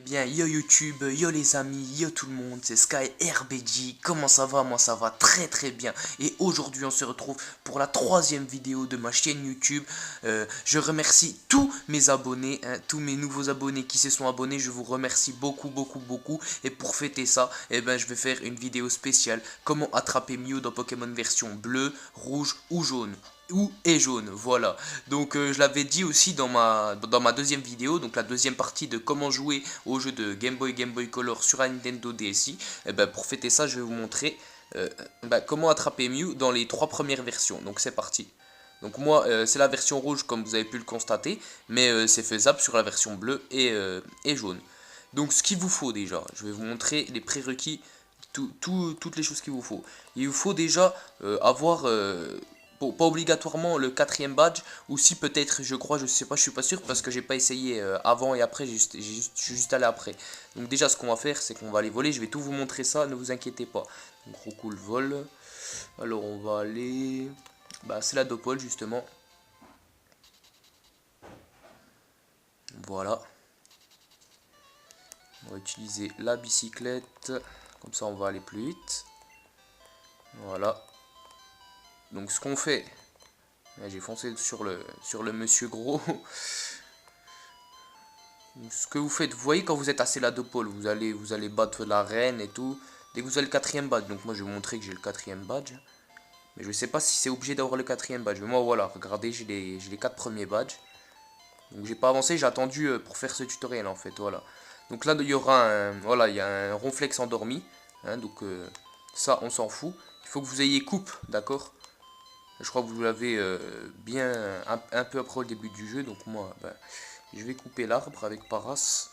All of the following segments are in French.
bien? Yo YouTube, yo les amis, yo tout le monde, c'est Sky RBG. Comment ça va? Moi ça va très très bien. Et aujourd'hui on se retrouve pour la troisième vidéo de ma chaîne YouTube. Je remercie tous mes abonnés, hein, tous mes nouveaux abonnés qui se sont abonnés. Je vous remercie beaucoup beaucoup beaucoup. Et pour fêter ça, eh ben, je vais faire une vidéo spéciale. Comment attraper Mew dans Pokémon version bleu, rouge ou jaune. Jaune, voilà. Donc je l'avais dit aussi dans ma deuxième vidéo, donc la deuxième partie de comment jouer au jeu de Game Boy Color sur un Nintendo DSi. Et ben, pour fêter ça, je vais vous montrer comment attraper Mew dans les trois premières versions. Donc c'est parti. Donc moi c'est la version rouge comme vous avez pu le constater, mais c'est faisable sur la version bleue et jaune. Donc ce qu'il vous faut déjà, je vais vous montrer les prérequis, toutes les choses qu'il vous faut. Il vous faut déjà avoir pas obligatoirement le quatrième badge, ou si peut-être, je crois, je sais pas, je suis pas sûr parce que j'ai pas essayé avant et après, je suis juste allé après. Donc déjà ce qu'on va faire, c'est qu'on va aller voler, je vais tout vous montrer ça, ne vous inquiétez pas. Donc Roku le vol, alors on va aller, c'est la Dopole justement, voilà. On va utiliser la bicyclette, comme ça on va aller plus vite, voilà. Donc ce qu'on fait, j'ai foncé sur le monsieur gros. Ce que vous faites, vous voyez quand vous êtes à Céladopole, vous allez battre la reine et tout. Dès que vous avez le quatrième badge, donc moi je vais vous montrer que j'ai le quatrième badge. Mais je ne sais pas si c'est obligé d'avoir le quatrième badge. Mais moi voilà, regardez, j'ai les 4 premiers badges. Donc j'ai pas avancé, j'ai attendu pour faire ce tutoriel en fait, voilà. Donc là il y aura voilà, il y a un ronflex endormi. Hein, donc ça on s'en fout. Il faut que vous ayez coupe, d'accord. Je crois que vous l'avez bien un peu après le début du jeu. Donc moi, je vais couper l'arbre avec Paras.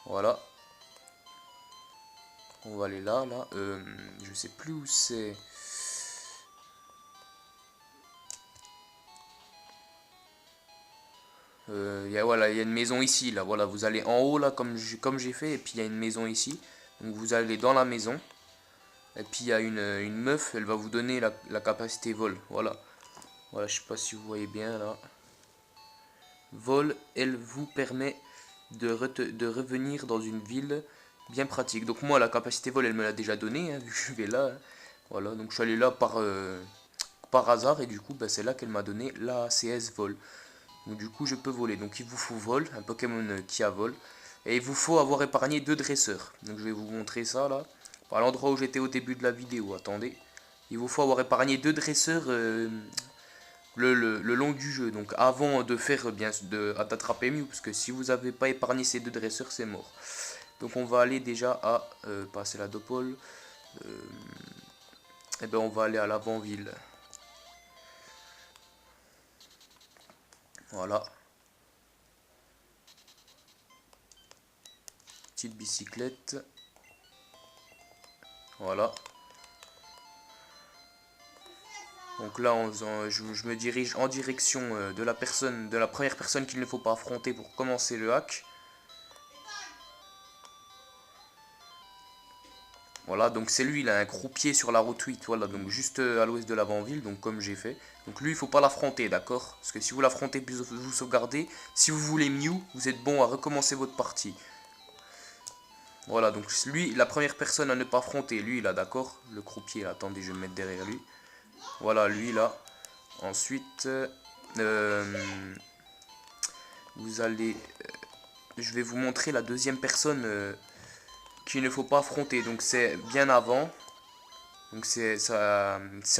Voilà. On va aller là. Je sais plus où c'est. Voilà, il y a une maison ici, là. Voilà, vous allez en haut, là, comme j'ai fait. Et puis il y a une maison ici. Donc vous allez dans la maison. Et puis il y a une meuf, elle va vous donner la capacité vol. Voilà. Voilà, je sais pas si vous voyez bien là. Vol, elle vous permet de revenir dans une ville bien pratique. Donc moi la capacité vol elle me l'a déjà donné, hein, vu que je vais là. Hein. Voilà, donc je suis allé là par hasard et du coup c'est là qu'elle m'a donné la CS vol. Donc du coup je peux voler. Donc il vous faut vol, un Pokémon qui a vol. Et il vous faut avoir épargné 2 dresseurs. Donc je vais vous montrer ça là. À l'endroit où j'étais au début de la vidéo, attendez. Il vous faut avoir épargné 2 dresseurs le long du jeu. Donc avant de faire bien d'attraper Mew, parce que si vous n'avez pas épargné ces 2 dresseurs, c'est mort. Donc on va aller déjà à passer la Dopole. Et ben on va aller à l'avant-ville. Voilà. Petite bicyclette. Voilà. Donc là, je me dirige en direction de la première personne qu'il ne faut pas affronter pour commencer le hack. Voilà, donc c'est lui, il a un croupier sur la route 8, voilà, donc juste à l'ouest de l'avant-ville, donc comme j'ai fait. Donc lui, il faut pas l'affronter, d'accord? Parce que si vous l'affrontez, puis vous sauvegardez, si vous voulez Mew, vous êtes bon à recommencer votre partie. Voilà, donc lui, la première personne à ne pas affronter, lui là, d'accord? Le croupier, là, attendez, je vais me mettre derrière lui. Voilà, lui là. Ensuite, vous allez... je vais vous montrer la deuxième personne qu'il ne faut pas affronter. Donc c'est bien avant. Donc c'est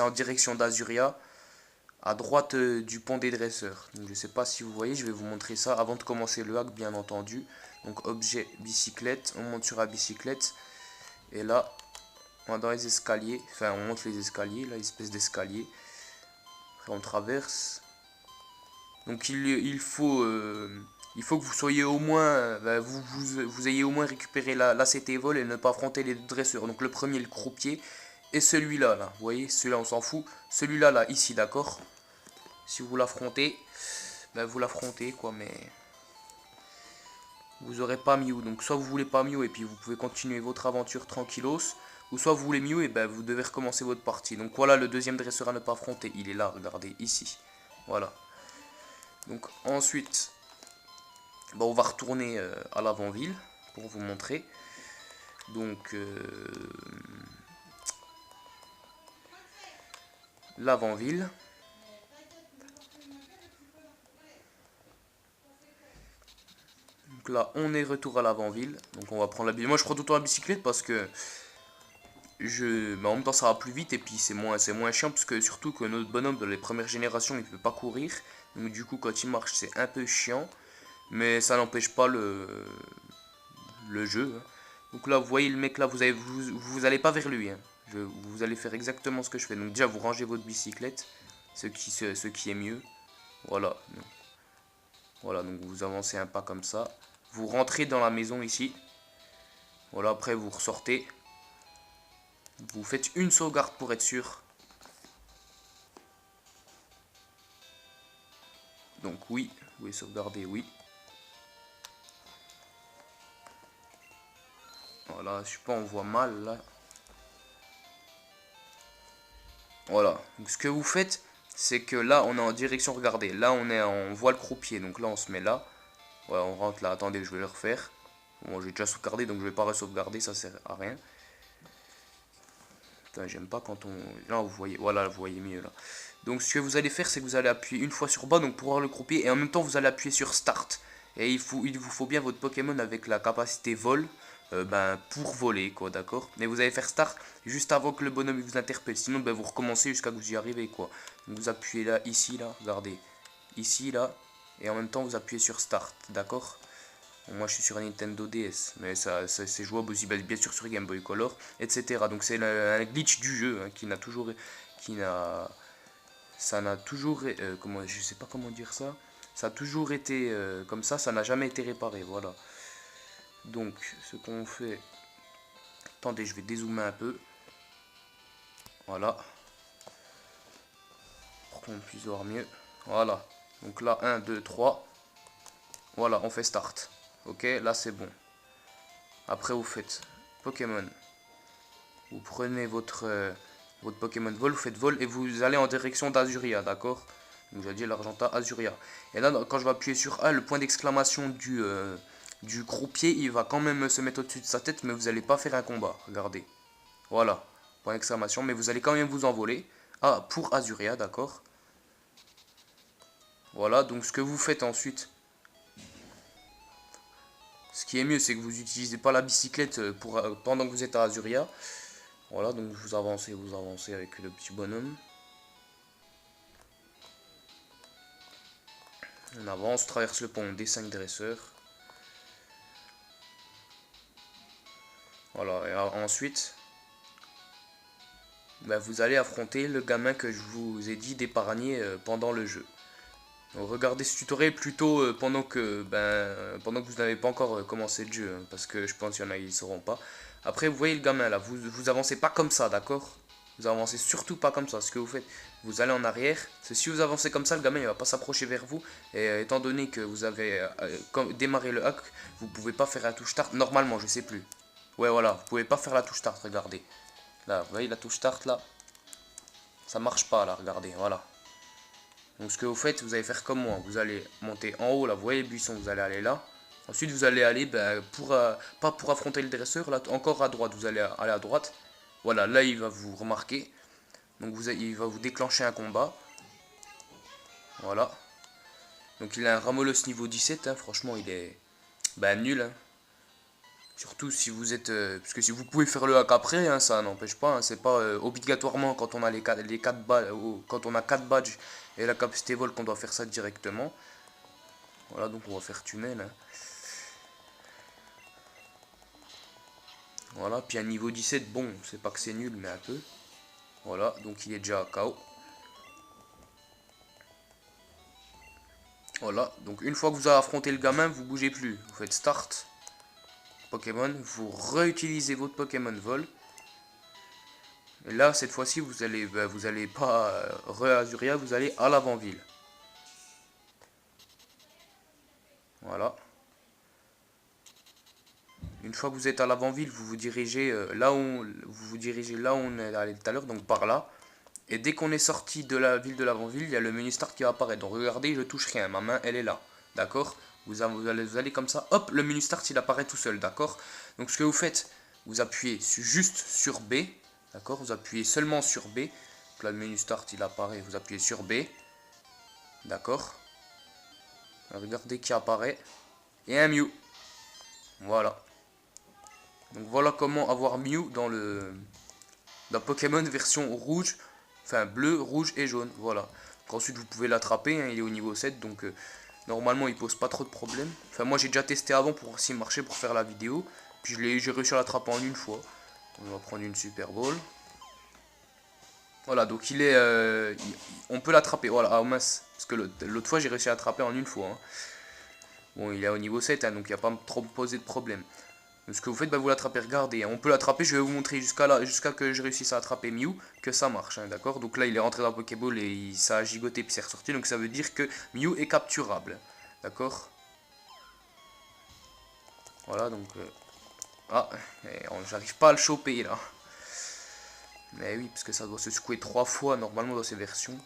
en direction d'Azuria, à droite du pont des dresseurs. Donc, je ne sais pas si vous voyez, je vais vous montrer ça avant de commencer le hack, bien entendu. Donc objet bicyclette, on monte sur la bicyclette. Et là, on va dans les escaliers, enfin on monte les escaliers, là, espèce d'escalier. Après on traverse. Donc il faut que vous soyez au moins, vous ayez au moins récupéré la CT vol et ne pas affronter les dresseurs. Donc le premier, le croupier, et celui-là, là, vous voyez, celui-là on s'en fout. Celui-là, là, ici, d'accord. Si vous l'affrontez, vous l'affrontez, quoi, mais vous aurez pas Mew. Donc soit vous voulez pas Mew et puis vous pouvez continuer votre aventure tranquillos, ou soit vous voulez Mew et vous devez recommencer votre partie. Donc voilà le deuxième dresseur à ne pas affronter. Il est là, regardez, ici. Voilà. Donc ensuite, Bon, on va retourner à l'avant-ville pour vous montrer. Donc, l'avant-ville. Donc là, on est retour à l'avant-ville. Donc on va prendre la bicyclette. Moi, je prends tout le temps la bicyclette parce que en même temps, ça va plus vite et puis c'est moins chiant parce que surtout que notre bonhomme de les premières générations, il peut pas courir. Donc du coup, quand il marche, c'est un peu chiant. Mais ça n'empêche pas le jeu. Hein. Donc là, vous voyez le mec là, vous allez pas vers lui. Hein. Vous allez faire exactement ce que je fais. Donc déjà, vous rangez votre bicyclette, ce qui est mieux. Voilà. Voilà, donc vous avancez un pas comme ça. Vous rentrez dans la maison ici. Voilà, après vous ressortez. Vous faites une sauvegarde pour être sûr. Donc oui, vous pouvez sauvegarder, oui. Voilà, je sais pas, on voit mal là. Voilà, donc ce que vous faites, c'est que là on est en direction, regardez, là on voit le croupier, donc là on se met là. Voilà, on rentre là, attendez, je vais le refaire. Bon, j'ai déjà sauvegardé, donc je vais pas re-sauvegarder, ça sert à rien. Putain, j'aime pas quand on... Là, vous voyez, voilà, vous voyez mieux là. Donc ce que vous allez faire, c'est que vous allez appuyer une fois sur bas, donc pour voir le croupier, et en même temps vous allez appuyer sur start. Et il vous faut bien votre Pokémon avec la capacité vol, pour voler, quoi, d'accord. Mais vous allez faire start juste avant que le bonhomme vous interpelle, sinon vous recommencez jusqu'à que vous y arrivez, quoi. Donc vous appuyez là, ici, là, regardez, ici, là, et en même temps vous appuyez sur start, d'accord. Bon, moi je suis sur Nintendo DS, mais c'est jouable aussi bien sûr sur Game Boy Color, etc. Donc c'est un glitch du jeu hein, ça n'a toujours, je sais pas comment dire ça, ça a toujours été comme ça n'a jamais été réparé, voilà. Donc ce qu'on fait, attendez, je vais dézoomer un peu, voilà, pour qu'on puisse voir mieux, voilà. Donc là 1, 2, 3, voilà, on fait start, ok, là c'est bon. Après vous faites Pokémon, vous prenez votre Pokémon vol, vous faites vol et vous allez en direction d'Azuria, d'accord. Donc j'ai dit l'Argenta Azuria. Et là, quand je vais appuyer sur A, le point d'exclamation du croupier, il va quand même se mettre au-dessus de sa tête, mais vous n'allez pas faire un combat, regardez. Voilà, point d'exclamation, mais vous allez quand même vous envoler. Ah, pour Azuria, d'accord. Voilà, donc ce que vous faites ensuite, ce qui est mieux, c'est que vous n'utilisez pas la bicyclette pendant que vous êtes à Azuria. Voilà, donc vous avancez avec le petit bonhomme. On avance, traverse le pont des 5 dresseurs. Voilà, et ensuite, vous allez affronter le gamin que je vous ai dit d'épargner pendant le jeu. Donc, regardez ce tutoriel plutôt pendant que vous n'avez pas encore commencé le jeu, hein, parce que je pense qu'il y en a qui ne sauront pas. Après, vous voyez le gamin là, vous avancez pas comme ça, d'accord? Vous avancez surtout pas comme ça. Ce que vous faites, vous allez en arrière. Si vous avancez comme ça, le gamin il va pas s'approcher vers vous. Et étant donné que vous avez démarré le hack, vous pouvez pas faire la touche start. Normalement, je sais plus. Ouais, voilà, vous pouvez pas faire la touche start. Regardez. Là, vous voyez la touche start là. Ça marche pas là. Regardez, voilà. Donc ce que vous faites, vous allez faire comme moi. Vous allez monter en haut là. Vous voyez le buisson. Vous allez aller là. Ensuite, vous allez aller pas pour affronter le dresseur. Là, encore à droite. Vous allez aller à droite. Voilà, là il va vous remarquer. Donc il va vous déclencher un combat. Voilà. Donc il a un Ramollos niveau 17. Hein, franchement, il est nul. Hein. Surtout si vous êtes... parce que si vous pouvez faire le hack après, hein, ça n'empêche pas. Hein, c'est pas obligatoirement quand on a les 4 badges, quand on a 4 badges et la capacité vol qu'on doit faire ça directement. Voilà, donc on va faire tunnel. Hein. Voilà, puis à niveau 17, bon, c'est pas que c'est nul, mais un peu. Voilà, donc il est déjà à KO. Voilà, donc une fois que vous avez affronté le gamin, vous bougez plus. Vous faites start, Pokémon, vous réutilisez votre Pokémon vol. Et là, cette fois-ci, vous allez pas re-Azuria, vous allez à l'avant-ville. Voilà. Une fois que vous êtes à l'avant-ville, vous vous dirigez là où on est allé tout à l'heure, donc par là. Et dès qu'on est sorti de la ville de l'avant-ville, il y a le menu start qui va apparaître. Donc regardez, je touche rien, ma main elle est là. D'accord? vous allez comme ça, hop, le menu start il apparaît tout seul, d'accord? Donc ce que vous faites, vous appuyez juste sur B, d'accord? Vous appuyez seulement sur B, donc là le menu start il apparaît, vous appuyez sur B, d'accord? Regardez qui apparaît, et un Mew, voilà. Donc voilà comment avoir Mew dans Pokémon version rouge, enfin bleu, rouge et jaune, voilà. Donc ensuite vous pouvez l'attraper, hein, il est au niveau 7, donc normalement il pose pas trop de problèmes. Enfin moi j'ai déjà testé avant pour voir s'il marchait pour faire la vidéo, puis j'ai réussi à l'attraper en une fois. On va prendre une Super Ball. Voilà, donc on peut l'attraper, voilà, ah mince, parce que l'autre fois j'ai réussi à l'attraper en une fois. Hein. Bon, il est au niveau 7, hein, donc il n'y a pas trop posé de problème. Donc, ce que vous faites, bah, vous l'attrapez, regardez, hein, on peut l'attraper, je vais vous montrer jusqu'à que je réussisse à attraper Mew, que ça marche, hein, d'accord? Donc là, il est rentré dans la Pokéball et ça a gigoté puis c'est ressorti, donc ça veut dire que Mew est capturable, d'accord? Voilà, donc... Ah, j'arrive pas à le choper, là. Mais oui, parce que ça doit se secouer 3 fois, normalement, dans ces versions.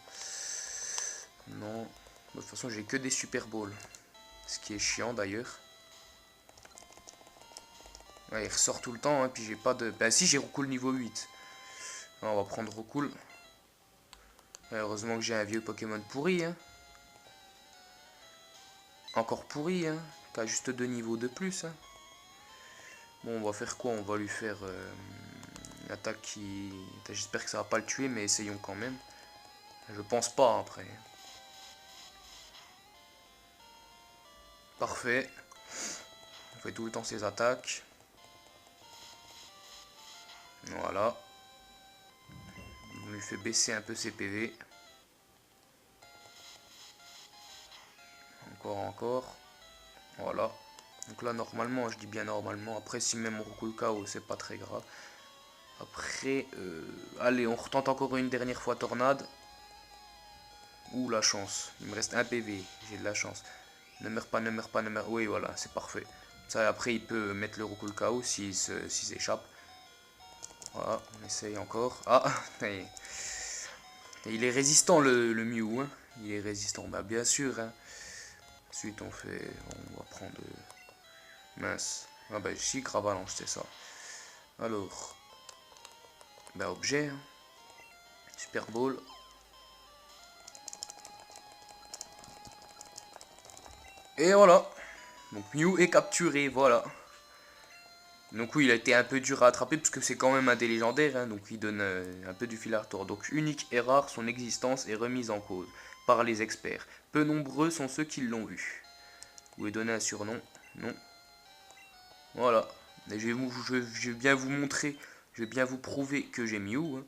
Non, de toute façon, j'ai que des Super Balls. Ce qui est chiant, d'ailleurs. Ouais, il ressort tout le temps, hein, puis j'ai pas de... Ben si, j'ai Recool niveau 8. Alors, on va prendre Recool. Heureusement que j'ai un vieux Pokémon pourri, hein. Encore pourri, hein. Qui a juste 2 niveaux de plus, hein. Bon, on va faire quoi? On va lui faire une attaque qui... J'espère que ça va pas le tuer, mais essayons quand même. Je pense pas, hein, après. Parfait. On fait tout le temps ses attaques. Voilà. On lui fait baisser un peu ses PV. Encore. Voilà. Donc là, normalement, je dis bien normalement. Après, si même on recoule KO, c'est pas très grave. Après, allez, on retente encore une dernière fois Tornade. Ouh, la chance. Il me reste un PV. J'ai de la chance. Ne meurs pas, ne meurs pas, ne meurs. Oui, voilà, c'est parfait. Ça, après, il peut mettre le recoul KO s'il s'échappe. Voilà, on essaye encore. Ah, et il est résistant le Mew, hein. Il est résistant, bah bien sûr, hein. Ensuite on va prendre... mince. Ah bah ici, Gravalanche, c'est ça. Alors, bah objet, hein. Super Ball. Et voilà. Donc Mew est capturé, voilà. Donc oui, il a été un peu dur à attraper parce que c'est quand même un des légendaires, hein, donc il donne un peu du fil à retordre. Donc unique et rare, son existence est remise en cause par les experts. Peu nombreux sont ceux qui l'ont vu. Vous lui donnez un surnom? Non. Voilà. Et je vais bien vous montrer, je vais bien vous prouver que j'ai Mew. Hein.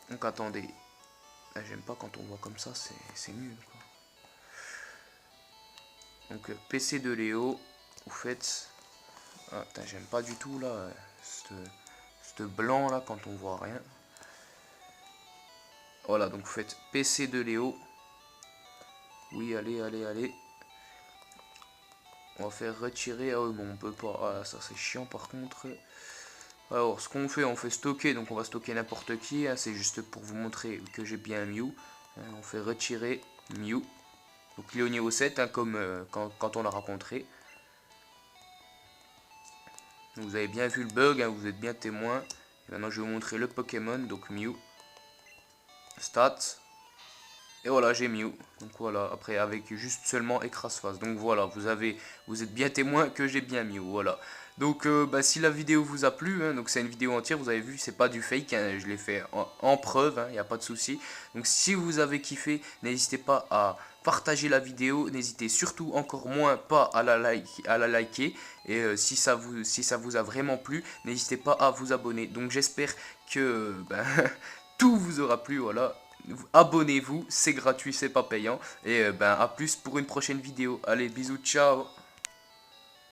Donc attendez. J'aime pas quand on voit comme ça, c'est nul quoi. Donc PC de Léo, vous faites... Ah, j'aime pas du tout là, ce blanc là quand on voit rien. Voilà, donc vous faites PC de Léo. Oui, allez, allez, allez. On va faire retirer. Ah oui, bon, on peut pas. Ah, ça c'est chiant par contre. Alors, ce qu'on fait, on fait stocker. Donc on va stocker n'importe qui. Hein, c'est juste pour vous montrer que j'ai bien Mew. Hein, on fait retirer Mew. Donc il est au niveau 7, hein, comme quand on l'a rencontré. Vous avez bien vu le bug, hein, vous êtes bien témoin. Et maintenant je vais vous montrer le Pokémon, donc Mew. Stats. Et voilà, j'ai Mew. Donc voilà, après avec juste seulement écrase-face. Donc voilà, vous êtes bien témoin que j'ai bien Mew, voilà. Donc bah, si la vidéo vous a plu, hein, donc c'est une vidéo entière, vous avez vu, c'est pas du fake, hein, je l'ai fait en preuve, il n'y a pas de souci. Donc si vous avez kiffé, n'hésitez pas à partager la vidéo, n'hésitez surtout encore moins pas à la liker. Et si ça vous a vraiment plu, n'hésitez pas à vous abonner. Donc j'espère que ben, tout vous aura plu, voilà. Abonnez-vous, c'est gratuit, c'est pas payant. Et ben à plus pour une prochaine vidéo. Allez, bisous, ciao.